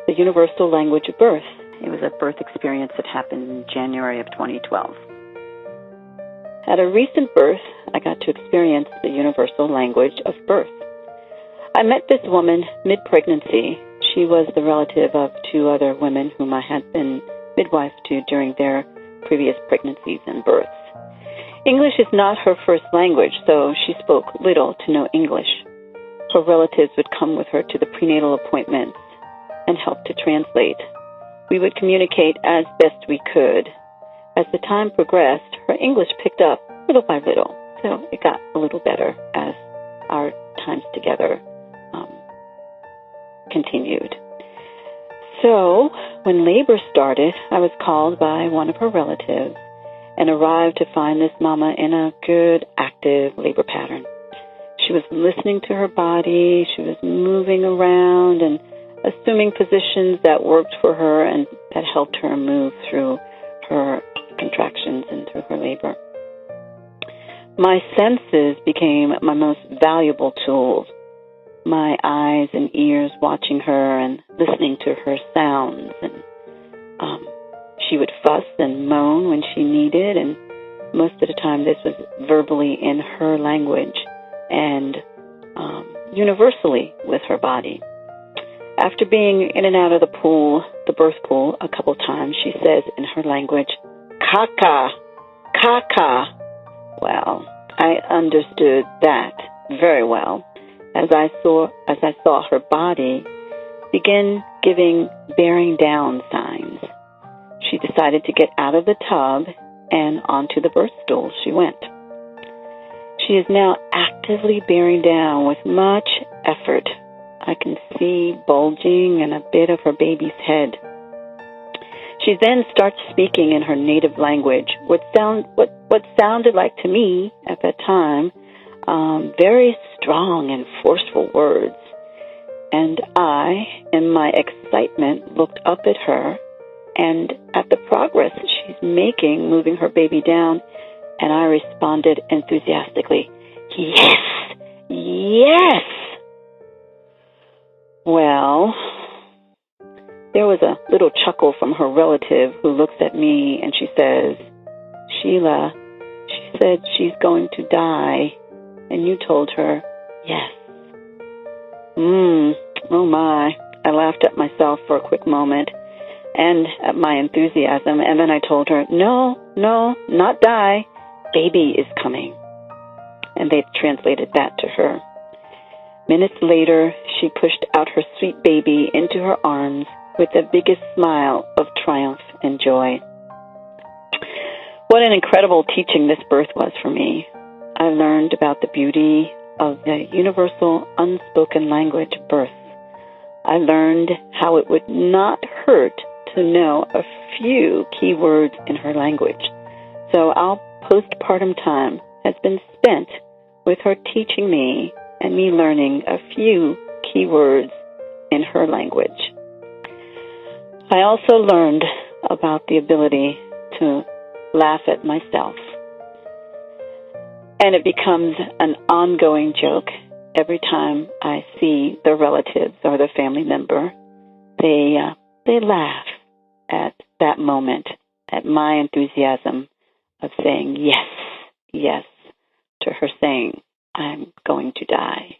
the universal language of birth. It was a birth experience that happened in January of 2012. At a recent birth, I got to experience the universal language of birth. I met this woman mid-pregnancy. She was the relative of two other women whom I had been midwife to during their previous pregnancies and births. English is not her first language, so she spoke little to no English. Her relatives would come with her to the prenatal appointments and help to translate. We would communicate as best we could. As the time progressed, her English picked up little by little, so it got a little better as our times together continued. So, when labor started, I was called by one of her relatives and arrived to find this mama in a good, active labor pattern. She was listening to her body, she was moving around and assuming positions that worked for her and that helped her move through her contractions and through her labor. My senses became my most valuable tools. My eyes and ears watching her and listening to her sounds. And she would fuss and moan when she needed, and most of the time this was verbally in her language and universally with her body. After being in and out of the pool, the birth pool, a couple times, she says in her language, kaka, kaka. Well, I understood that very well as I saw her body begin giving bearing down signs. She decided to get out of the tub and onto the birth stool she went. She is now actively bearing down with much effort. I can see bulging and a bit of her baby's head. She then starts speaking in her native language, what sounded like to me at that time very strong and forceful words. And I, in my excitement, looked up at her and at the progress she's making, moving her baby down, and I responded enthusiastically, yes, yes. Well, there was a little chuckle from her relative who looks at me and she says, Sheila, she said she's going to die, and you told her yes. Oh my. I laughed at myself for a quick moment and at my enthusiasm, and then I told her, no, not die. Baby is coming. And they translated that to her. Minutes later, she pushed out her sweet baby into her arms with the biggest smile of triumph and joy. What an incredible teaching this birth was for me. I learned about the beauty of the universal unspoken language of birth. I learned how it would not hurt to know a few key words in her language. So our postpartum time has been spent with her teaching me and me learning a few key words in her language. I also learned about the ability to laugh at myself. And it becomes an ongoing joke every time I see the relatives or the family member. They laugh at that moment, at my enthusiasm of saying yes to her saying, I'm going to die.